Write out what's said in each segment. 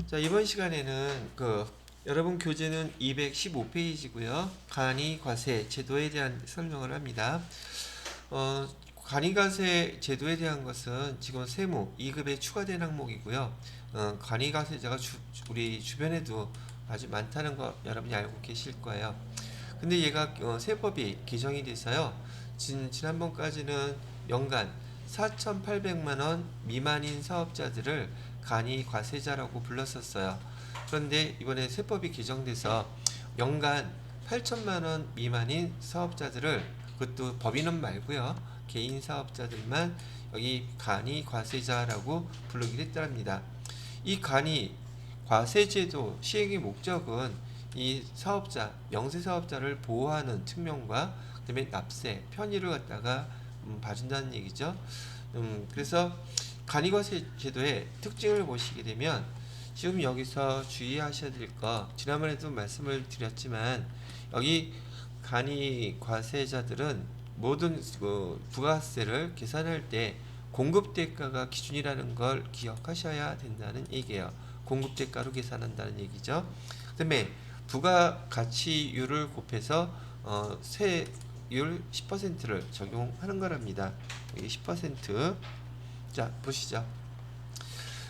자, 이번 시간에는 여러분 교재는 215페이지고요. 간이과세 제도에 대한 설명을 합니다. 간이과세 제도에 대한 것은 지금 세무 2급에 추가된 항목이고요. 간이과세자가 우리 주변에도 아주 많다는 거 여러분이 알고 계실 거예요. 근데 얘가 세법이 개정이 돼서요. 지난번까지는 연간 4,800만 원 미만인 사업자들을 간이과세자라고 불렀었어요. 그런데 이번에 세법이 개정돼서 연간 8천만 원 미만인 사업자들을, 그것도 법인은 말고요, 개인 사업자들만 여기 간이과세자라고 부르기로 했답니다. 이 간이과세제도 시행의 목적은 이 사업자, 명세사업자를 보호하는 측면과 그다음에 납세, 편의를 갖다가 봐준다는 얘기죠. 그래서 간이과세 제도의 특징을 보시게 되면 지금 여기서 주의하셔야 될 거, 지난번에도 말씀을 드렸지만 여기 간이과세자들은 모든 부가세를 계산할 때 공급대가가 기준이라는 걸 기억하셔야 된다는 얘기예요. 공급대가로 계산한다는 얘기죠. 그 다음에 부가가치율을 곱해서 세율 10%를 적용하는 거랍니다. 여기 10%. 자, 보시죠.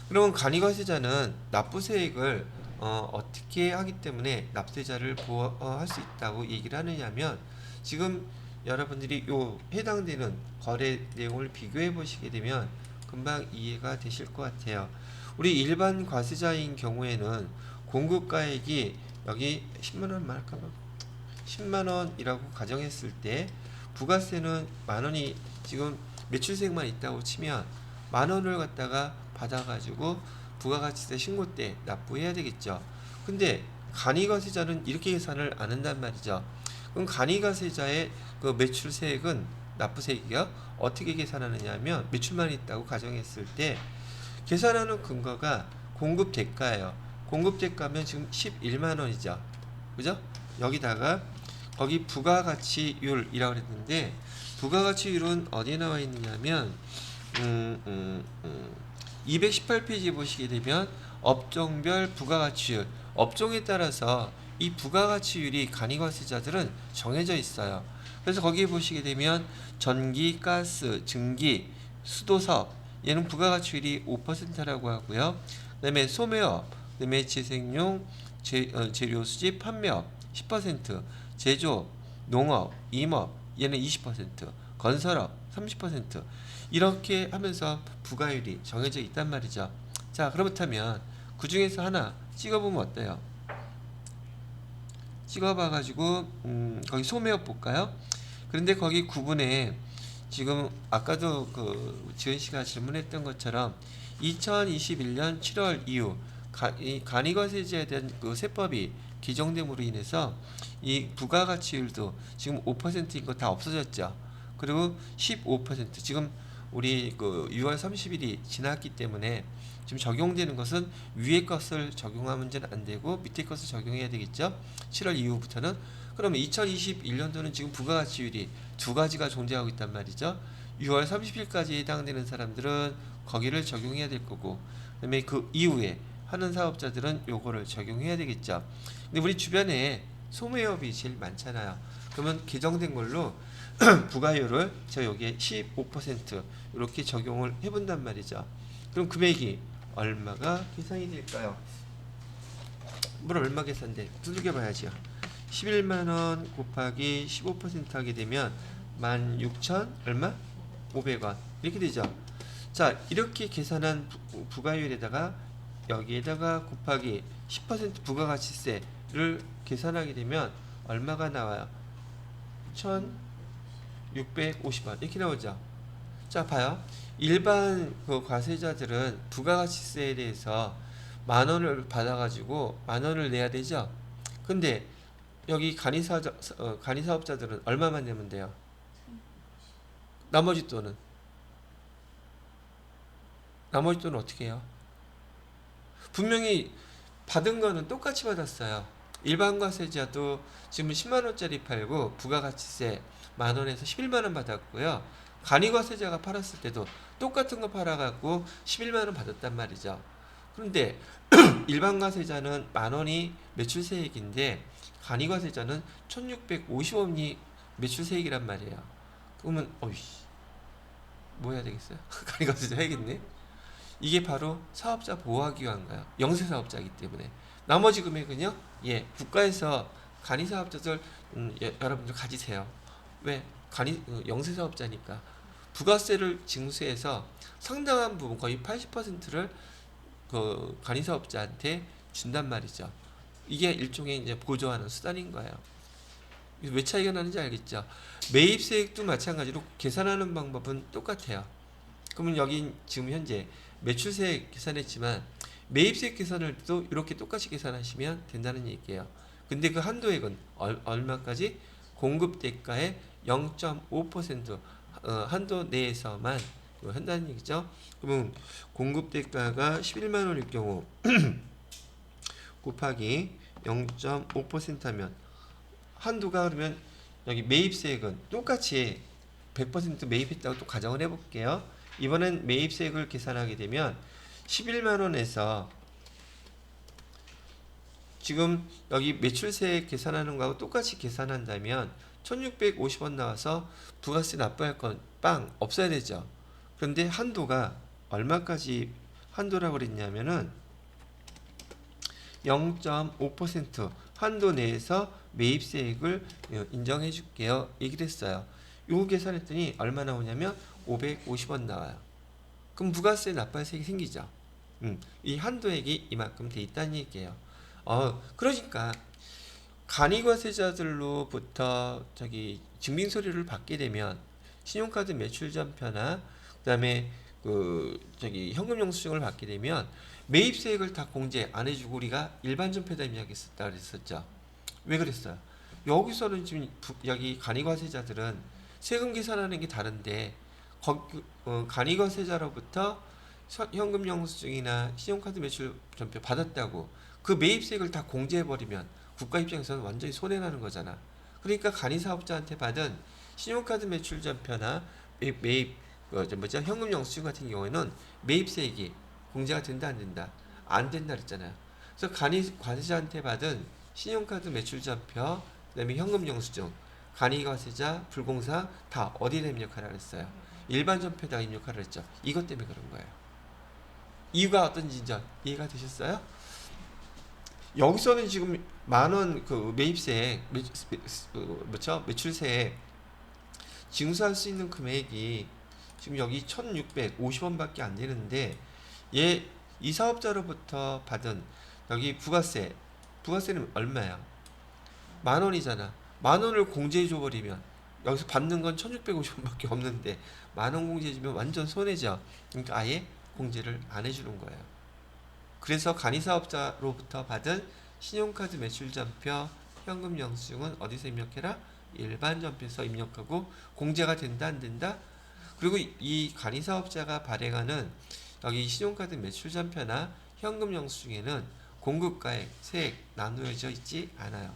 그러면 간이과세자는 납부세액을 어떻게 하기 때문에 납세자를 보호할 수 있다고 얘기를 하느냐면, 지금 여러분들이 요 해당되는 거래 내용을 비교해 보시게 되면 금방 이해가 되실 것 같아요. 우리 일반 과세자인 경우에는 공급가액이 여기 10만원 말까봐 10만원이라고 가정했을 때 부가세는 만원이 지금 매출세액만 있다고 치면 만원을 갖다가 받아가지고 부가가치세 신고 때 납부해야 되겠죠. 근데 간이과세자는 이렇게 계산을 안 한단 말이죠. 그럼 간이과세자의 그 매출세액은, 납부세액이요, 어떻게 계산하느냐 하면 매출만 있다고 가정했을 때 계산하는 근거가 공급대가예요. 공급대가면 지금 11만원이죠. 그죠? 여기다가 거기 부가가치율이라고 그랬는데, 부가가치율은 어디에 나와 있느냐면 218페이지 보시게 되면 업종별 부가가치율, 업종에 따라서 이 부가가치율이 간이과세자들은 정해져 있어요. 그래서 거기에 보시게 되면 전기, 가스, 증기, 수도사업, 얘는 부가가치율이 5%라고 하고요. 그 다음에 소매업, 그 다음에 재생용, 재료 수집, 판매업 10%, 제조, 농업, 임업, 얘는 20%, 건설업 30%, 이렇게 하면서 부가율이 정해져 있단 말이죠. 자, 그렇다면 그 중에서 하나 찍어보면 어때요? 찍어봐가지고 거기 소매업 볼까요? 그런데 거기 구분에 지금 아까도 그 지은 씨가 질문했던 것처럼 2021년 7월 이후 이 간이과세제에 대한 그 세법이 개정됨으로 인해서 이 부가가치율도 지금 5%인 거 다 없어졌죠. 그리고 15%, 지금 우리 그 6월 30일이 지났기 때문에 지금 적용되는 것은 위에 것을 적용하면 안 되고 밑에 것을 적용해야 되겠죠. 7월 이후부터는. 그러면 2021년도는 지금 부가가치율이 두 가지가 존재하고 있단 말이죠. 6월 30일까지 해당되는 사람들은 거기를 적용해야 될 거고, 그다음에 그 이후에 하는 사업자들은 요거를 적용해야 되겠죠. 근데 우리 주변에 소매업이 제일 많잖아요. 그러면 개정된 걸로 부가율을 저 여기에 15% 이렇게 적용을 해본단 말이죠. 그럼 금액이 얼마가 계산이 될까요? 뭘 얼마 계산돼? 두들겨 봐야죠. 11만원 곱하기 15% 하게 되면 16,000 얼마? 500원 이렇게 되죠. 자, 이렇게 계산한 부가율에다가 여기에다가 곱하기 10% 부가가치세를 계산하게 되면 얼마가 나와요? 1,650원 이렇게 나오죠. 자, 봐요. 일반 그 과세자들은 부가가치세에 대해서 만원을 받아가지고 만원을 내야 되죠. 근데 여기 간이사업자들은 얼마만 내면 돼요? 나머지 돈은 어떻게 해요? 분명히 받은 거는 똑같이 받았어요. 일반 과세자도 지금 10만원짜리 팔고 부가가치세 만원에서 11만원 받았고요. 간이과세자가 팔았을 때도 똑같은 거 팔아갖고 11만원 받았단 말이죠. 그런데 일반 과세자는 10,000원이 매출세액인데 간이과세자는 1,650원이 매출세액이란 말이에요. 그러면 어이씨 뭐 해야 되겠어요? 간이과세자 해야겠네. 이게 바로 사업자 보호하기 위한가요? 영세사업자이기 때문에 나머지 금액은요, 국가에서 간이사업자들 여러분들 가지세요. 왜? 영세사업자니까 부가세를 징수해서 상당한 부분 거의 80%를 그 간이사업자한테 준단 말이죠. 이게 일종의 이제 보조하는 수단인 거예요. 왜 차이가 나는지 알겠죠? 매입세액도 마찬가지로 계산하는 방법은 똑같아요. 그러면 여기 지금 현재 매출세액 계산했지만 매입세액 계산을 또 이렇게 똑같이 계산하시면 된다는 얘기예요. 근데 그 한도액은 얼마까지? 공급대가의 0.5% 한도 내에서만 한다는 얘기죠. 그러면 공급대가가 11만 원일 경우 곱하기 0.5% 하면 한도가 그러면 여기 매입세액은 똑같이 100% 매입했다고 또 가정을 해볼게요. 이번엔 매입세액을 계산하게 되면 11만 원에서 지금 여기 매출세액 계산하는 거하고 똑같이 계산한다면 1650원 나와서 부가세 납부할 건 빵 없어야 되죠. 그런데 한도가 얼마까지 한도라고 그랬냐면은 0.5% 한도 내에서 매입세액을 인정해 줄게요. 얘기를 했어요. 요거 계산했더니 얼마 나오냐면 550원 나와요. 그럼 부가세 납부할 세액이 생기죠. 이 한도액이 이만큼 돼 있다는 얘기예요. 그러니까 간이과세자들로부터 증빙 서류를 받게 되면 신용카드 매출 전표나 그다음에 현금 영수증을 받게 되면 매입세액을 다 공제 안 해주고 우리가 일반 전표에다 입력했었다 그랬었죠. 왜 그랬어요? 여기서는 지금 여기 간이과세자들은 세금 계산하는 게 다른데 간이과세자로부터 현금 영수증이나 신용카드 매출 전표 받았다고 그 매입세액을 다 공제해버리면 국가 입장에서는 완전히 손해나는 거잖아. 그러니까 간이사업자한테 받은 신용카드 매출 전표나 현금 영수증 같은 경우에는 매입세액이 공제가 된다 안 된다? 안 된다 그랬잖아요. 그래서 간이과세자한테 받은 신용카드 매출 전표, 그다음에 현금 영수증, 간이과세자, 불공사 다 어디다 입력하라 그랬어요? 일반 전표에다 입력하라 그랬죠. 이것 때문에 그런 거예요. 이유가 어떤지 이제 이해가 되셨어요? 여기서는 지금 10,000원 그 매입세 매출세 징수할 수 있는 금액이 지금 여기 1,650원밖에 안 되는데 이 사업자로부터 받은 여기 부가세는 얼마야? 10,000원이잖아. 10,000원을 공제해 줘 버리면 여기서 받는 건 1,650원밖에 없는데 10,000원 공제해 주면 완전 손해죠. 그러니까 아예 공제를 안 해주는 거예요. 그래서 간이사업자로부터 받은 신용카드 매출전표, 현금 영수증은 어디서 입력해라? 일반 전표에서 입력하고 공제가 된다 안 된다? 그리고 이 간이사업자가 발행하는 여기 신용카드 매출전표나 현금 영수증에는 공급가액, 세액 나누어져 있지 않아요.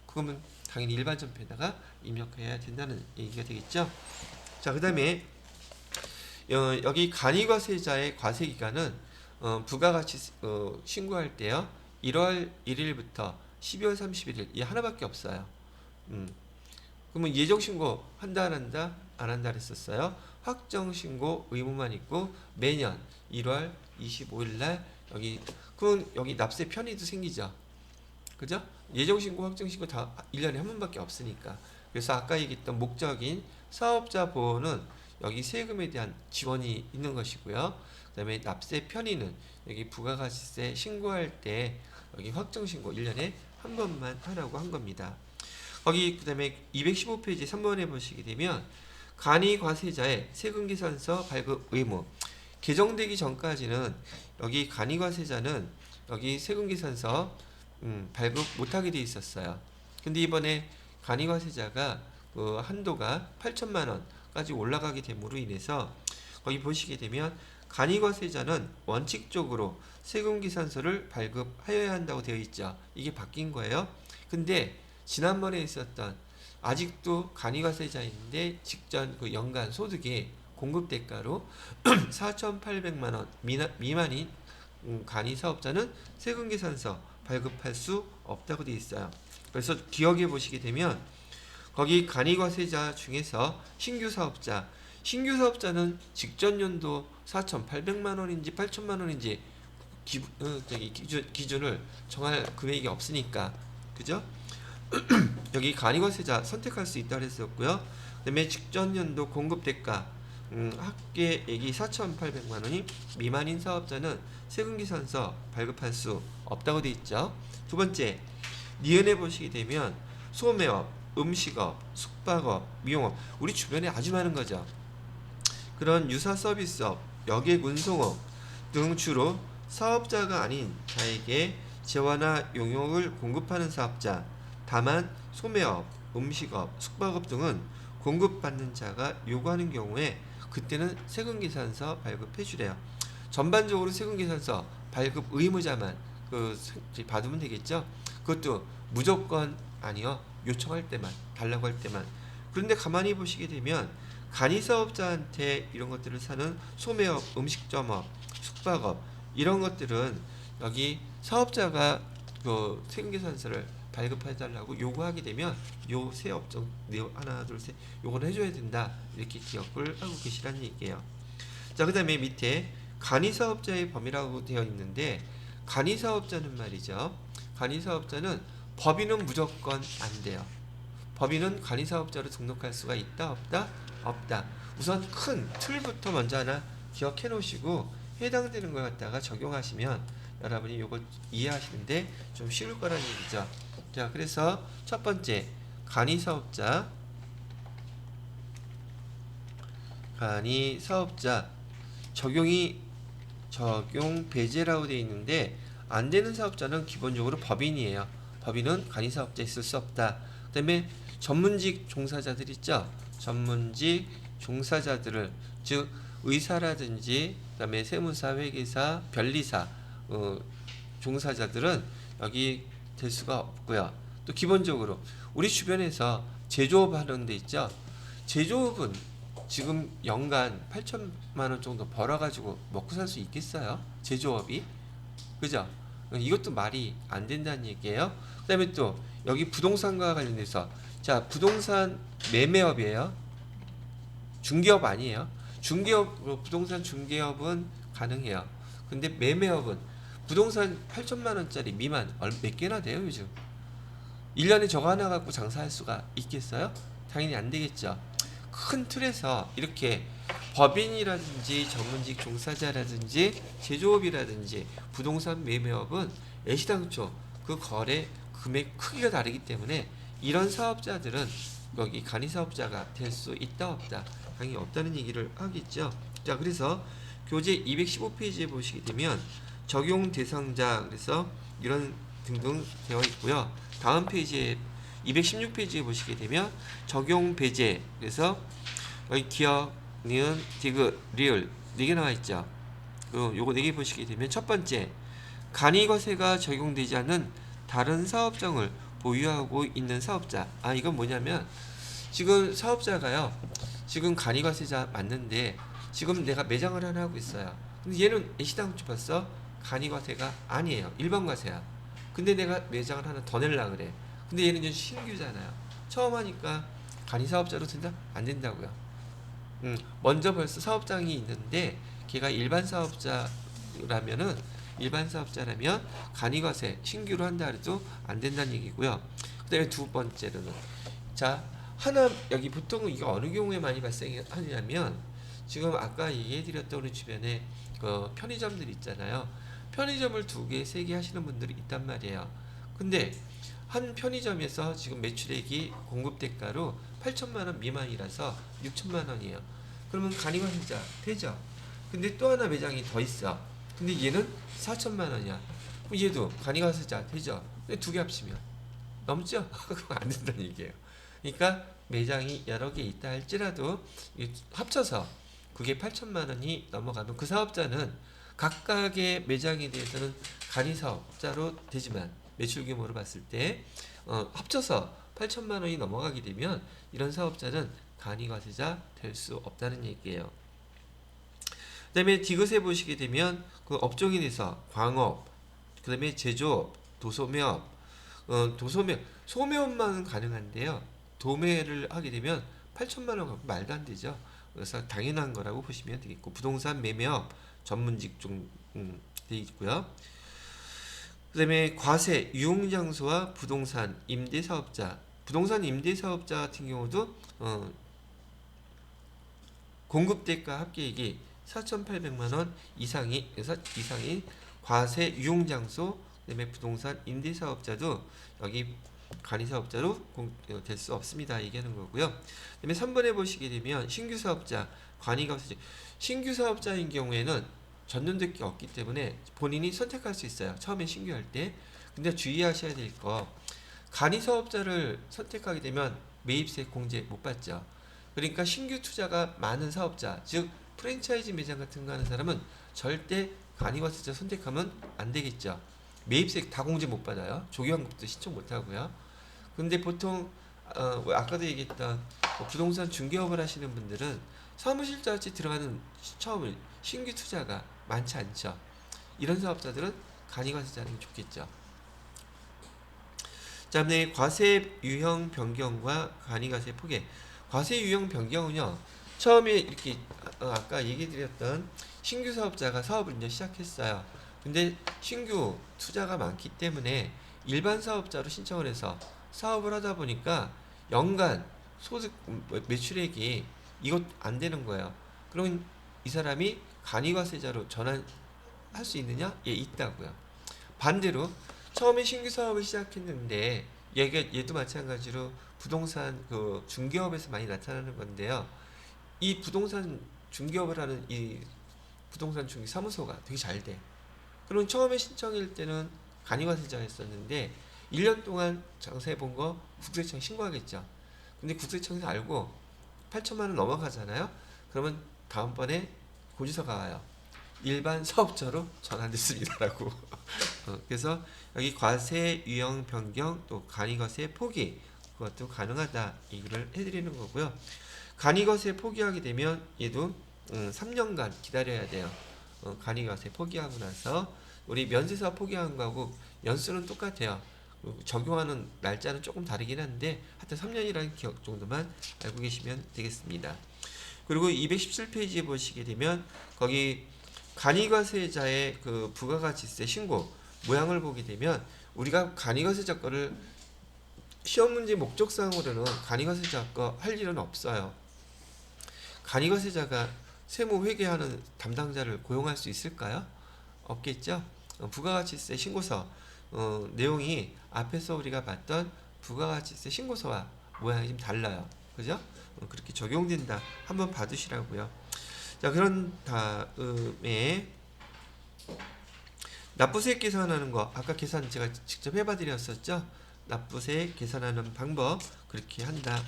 그러면 당연히 일반 전표에다가 입력해야 된다는 얘기가 되겠죠. 자, 그 다음에 여기 간이과세자의 과세기간은 부가가치 신고할 때요 1월 1일부터 12월 31일 이 하나밖에 없어요. 그러면 예정신고 한다 안 한다? 안 한다 그랬었어요. 확정신고 의무만 있고 매년 1월 25일날 그럼 여기 납세 편의도 생기죠. 그죠? 예정신고 확정신고 다 1년에 한 번밖에 없으니까. 그래서 아까 얘기했던 목적인 사업자 보호는 여기 세금에 대한 지원이 있는 것이고요. 그 다음에 납세 편의는 여기 부가가치세 신고할 때 여기 확정신고 1년에 한 번만 하라고 한 겁니다. 그 다음에 215페이지 3번에 보시게 되면 간이과세자의 세금계산서 발급 의무 개정되기 전까지는 여기 간이과세자는 여기 세금계산서 발급 못하게 돼 있었어요. 근데 이번에 간이과세자가 그 한도가 8천만 원까지 올라가게 됨으로 인해서 거기 보시게 되면 간이과세자는 원칙적으로 세금계산서를 발급하여야 한다고 되어 있죠. 이게 바뀐 거예요. 근데 지난번에 있었던 아직도 간이과세자인데 직전 그 연간 소득이 공급대가로 4,800만 원 미만인 간이 사업자는 세금계산서 발급할 수 없다고 되어 있어요. 그래서 기억해 보시게 되면 거기 간이과세자 중에서 신규 사업자는 직전 연도 4,800만 원인지 8천만 원인지 기준을 정할 금액이 없으니까, 그죠? 여기 간이과세자 선택할 수 있다고 했었고요. 그다음에 직전 연도 공급 대가 합계액이 4,800만 원이 미만인 사업자는 세금계산서 발급할 수 없다고 되어 있죠. 두 번째, 니은해 보시게 되면 소매업, 음식업, 숙박업, 미용업, 우리 주변에 아주 많은 거죠. 그런 유사 서비스업, 여객 운송업 등 주로 사업자가 아닌 자에게 재화나 용역을 공급하는 사업자. 다만 소매업, 음식업, 숙박업 등은 공급받는 자가 요구하는 경우에 그때는 세금계산서 발급해 주래요. 전반적으로 세금계산서 발급 의무자만 받으면 되겠죠. 그것도 무조건 아니요, 요청할 때만, 달라고 할 때만. 그런데 가만히 보시게 되면 간이사업자한테 이런 것들을 사는 소매업, 음식점업, 숙박업 이런 것들은 여기 사업자가 그 세금계산서를 발급해달라고 요구하게 되면 요 세 업종 하나 둘 셋 요거는 해줘야 된다, 이렇게 기억을 하고 계시라는 얘기예요. 자, 그 다음에 밑에 간이사업자의 범위라고 되어 있는데, 간이사업자는 말이죠, 간이사업자는 법인은 무조건 안 돼요. 법인은 간이사업자로 등록할 수가 있다 없다? 없다. 우선 큰 틀부터 먼저 하나 기억해 놓으시고 해당되는 걸 갖다가 적용하시면 여러분이 이걸 이해하시는데 좀 쉬울 거라는 얘기죠. 자, 그래서 첫 번째 간이사업자 적용 배제라고 되어 있는데, 안 되는 사업자는 기본적으로 법인이에요. 법인은 간이사업자에 있을 수 없다. 그 다음에 전문직 종사자들 있죠. 전문직 종사자들을, 즉 의사라든지 그다음에 세무사, 회계사, 변리사 종사자들은 여기 될 수가 없고요. 또 기본적으로 우리 주변에서 제조업 하는 데 있죠. 제조업은 지금 연간 8천만 원 정도 벌어가지고 먹고 살 수 있겠어요? 제조업이? 그죠? 이것도 말이 안 된다는 얘기예요. 그 다음에 또 여기 부동산과 관련해서, 자, 부동산 매매업이에요. 중개업 아니에요. 부동산 중개업은 가능해요. 근데 매매업은 부동산 8천만 원짜리 미만 몇 개나 돼요, 요즘? 1년에 저거 하나 갖고 장사할 수가 있겠어요? 당연히 안 되겠죠. 큰 틀에서 이렇게 법인이라든지 전문직 종사자라든지 제조업이라든지 부동산 매매업은 애시당초 그 거래 금액 크기가 다르기 때문에 이런 사업자들은 여기 간이사업자가 될 수 있다 없다? 당연히 없다는 얘기를 하겠죠. 자, 그래서 교재 215페이지에 보시게 되면 적용 대상자, 그래서 이런 등등 되어 있고요. 다음 페이지에 216페이지에 보시게 되면 적용 배제, 그래서 여기 기억, 니은, 디귿, 리을 4개 나와 있죠. 요거 4개 보시게 되면 첫 번째, 간이과세가 적용되지 않는 다른 사업장을 보유하고 있는 사업자. 이건 뭐냐면 지금 사업자가요, 지금 간이과세자 맞는데 지금 내가 매장을 하나 하고 있어요. 근데 얘는 애시당초 벌써 간이과세가 아니에요. 일반과세야. 근데 내가 매장을 하나 더 내려고 그래. 근데 얘는 이제 신규잖아요. 처음 하니까 간이사업자로 된다? 안 된다고요. 먼저 벌써 사업장이 있는데 걔가 일반 사업자라면 간이과세 신규로 한다 해도 안 된다는 얘기고요. 그 다음에 두 번째로는, 자, 하나, 여기 보통 이게 어느 경우에 많이 발생하냐면 지금 아까 얘기해드렸던 우리 주변에 그 편의점들 있잖아요. 편의점을 2개, 3개 하시는 분들이 있단 말이에요. 근데 한 편의점에서 지금 매출액이 공급 대가로 8천만 원 미만이라서 6천만 원이에요. 그러면 간이과세자 되죠. 근데 또 하나 매장이 더 있어. 근데 얘는 4천만 원이야. 그럼 얘도 간이과세자 되죠. 근데 2개 합치면 넘죠? 그거 안 된다는 얘기예요. 그러니까 매장이 여러 개 있다 할지라도 합쳐서 그게 8천만 원이 넘어가면 그 사업자는 각각의 매장에 대해서는 간이사업자로 되지만 매출 규모로 봤을 때 합쳐서 8천만 원이 넘어가게 되면 이런 사업자는 간이과세자 될 수 없다는 얘기예요. 그다음에 디귿에 보시게 되면 그 업종에 대해서 광업, 그다음에 제조업, 도소매업, 소매업만 가능한데요. 도매를 하게 되면 8천만 원 갖고 말도 안 되죠. 그래서 당연한 거라고 보시면 되겠고, 부동산 매매업 전문 직종 돼 있고요. 그다음에 과세, 유흥장소와 부동산 임대사업자, 부동산 임대사업자 같은 경우도 공급대가 합계액이 4,800만 원 이상인 과세 유흥장소, 그다음에 부동산 임대사업자도 여기 간이사업자로 될 수 없습니다. 얘기하는 거고요. 그다음에 3번에 보시게 되면 신규 사업자, 간이가세, 신규 사업자인 경우에는 전년도에 없기 때문에 본인이 선택할 수 있어요. 처음에 신규할 때. 근데 주의하셔야 될 거, 간이사업자를 선택하게 되면 매입세 공제 못 받죠. 그러니까 신규 투자가 많은 사업자, 즉 프랜차이즈 매장 같은 거 하는 사람은 절대 간이과세자 선택하면 안 되겠죠. 매입세 다 공제 못 받아요. 조기환급도 신청 못 하고요. 근데 보통 아까도 얘기했던 부동산 중개업을 하시는 분들은 사무실자같이 들어가는 처음 신규 투자가 많지 않죠. 이런 사업자들은 간이과세자 하는 게 좋겠죠. 자, 다음에 과세 유형 변경과 간이과세 포개. 과세 유형 변경은요, 처음에 이렇게 아까 얘기 드렸던 신규 사업자가 사업을 이제 시작했어요. 근데 신규 투자가 많기 때문에 일반 사업자로 신청을 해서 사업을 하다 보니까 연간 소득 매출액이 이것 안 되는 거예요. 그러면 이 사람이 간이과세자로 전환할 수 있느냐? 예, 있다고요. 반대로 처음에 신규 사업을 시작했는데 얘도 마찬가지로 부동산 그 중개업에서 많이 나타나는 건데요. 이 부동산 중개업을 하는 이 부동산 중개 사무소가 되게 잘 돼. 그럼 처음에 신청일 때는 간이과세자가 있었는데 1년 동안 장사해 본 거 국세청에 신고하겠죠. 근데 국세청에서 알고 8천만 원 넘어가잖아요. 그러면 다음번에 고지서가 와요. 일반 사업자로 전환됐습니다라고. 그래서 여기 과세 유형 변경 또 간이과세 포기 그것도 가능하다 얘기를 해드리는 거고요. 간이과세 포기하게 되면 얘도 3년간 기다려야 돼요. 간이과세 포기하고 나서 우리 면세사 포기한 거하고 연수는 똑같아요. 적용하는 날짜는 조금 다르긴 한데 하여튼 3년이라는 기억 정도만 알고 계시면 되겠습니다. 그리고 217페이지에 보시게 되면 거기 간이과세자의 그 부가가치세 신고 모양을 보게 되면 우리가 간이과세자 거를 시험 문제 목적상으로는 간이과세자 거 할 일은 없어요. 간이과세자가 세무 회계하는 담당자를 고용할 수 있을까요? 없겠죠. 부가가치세 신고서 내용이 앞에서 우리가 봤던 부가가치세 신고서와 모양이 좀 달라요. 그죠? 그렇게 적용된다. 한번 봐두시라고요. 자, 그런 다음에 납부세 계산하는 거 아까 계산 제가 직접 해봐 드렸었죠. 납부세 계산하는 방법 그렇게 한다.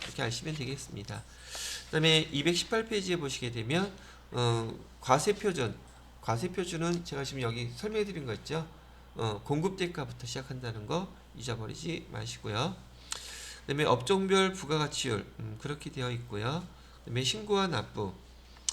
그렇게 아시면 되겠습니다. 그 다음에 218페이지에 보시게 되면 과세표준 과세표준은 제가 지금 여기 설명해 드린 거 있죠. 공급대가부터 시작한다는 거 잊어버리지 마시고요. 그 다음에 업종별 부가가치율 그렇게 되어 있고요. 그 다음에 신고와 납부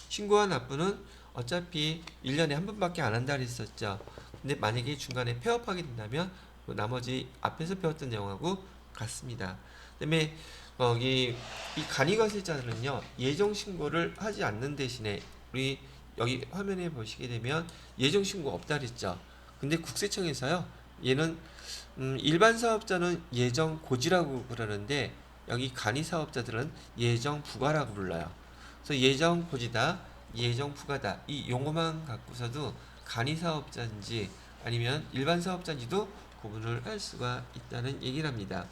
신고와 납부는 어차피 1년에 한 번밖에 안 한다 그랬었죠. 근데 만약에 중간에 폐업하게 된다면 나머지 앞에서 배웠던 내용하고 같습니다. 그다음에 여기 이 간이과세자들은요 예정 신고를 하지 않는 대신에 우리 여기 화면에 보시게 되면 예정 신고 없다 그랬죠. 근데 국세청에서요 얘는 일반 사업자는 예정 고지라고 그러는데 여기 간이 사업자들은 예정 부과라고 불러요. 그래서 예정 고지다, 예정 부과다 이 용어만 갖고서도 간이 사업자인지 아니면 일반 사업자인지도 구분을 할 수가 있다는 얘기를 합니다.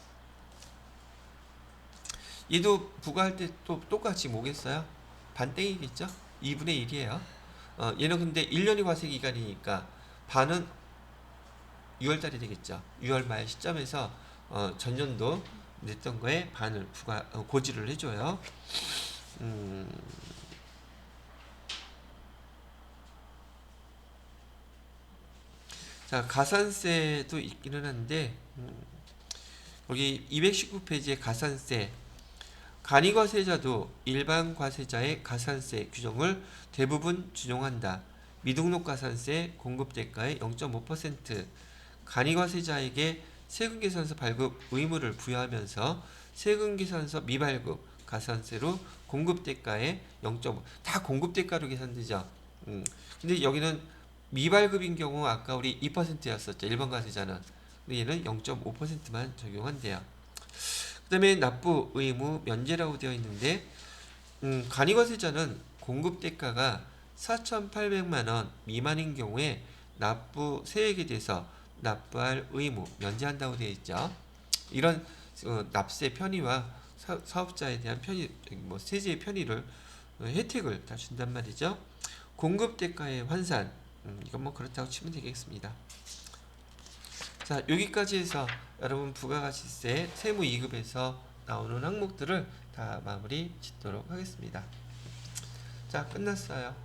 얘도 부과할 때 또 똑같이 뭐겠어요? 반땡이겠죠? 2분의 1이에요. 얘는 근데 1년이 과세 기간이니까 반은 6월달이 되겠죠. 6월 말 시점에서 전년도 냈던 거에 반을 고지를 해줘요. 자, 가산세도 있기는 한데 여기 219페이지에 가산세 간이과세자도 일반 과세자의 가산세 규정을 대부분 준용한다. 미등록 가산세 공급대가의 0.5%, 간이과세자에게 세금계산서 발급 의무를 부여하면서 세금계산서 미발급 가산세로 공급대가의 0.5, 다 공급대가로 계산되죠. 근데 여기는 미발급인 경우 아까 우리 2%였었죠. 일반 과세자는. 근데 얘는 0.5%만 적용한대요. 그 다음에 납부 의무 면제라고 되어 있는데 간이과세자는 공급대가가 4,800만원 미만인 경우에 납부 세액에 대해서 납부할 의무 면제한다고 되어 있죠. 이런 납세 편의와 사업자에 대한 편의, 뭐 세제의 편의를 혜택을 다 준단 말이죠. 공급대가의 환산, 이건 뭐 그렇다고 치면 되겠습니다. 자, 여기까지 해서 여러분 부가가치세 세무 2급에서 나오는 항목들을 다 마무리 짓도록 하겠습니다. 자, 끝났어요.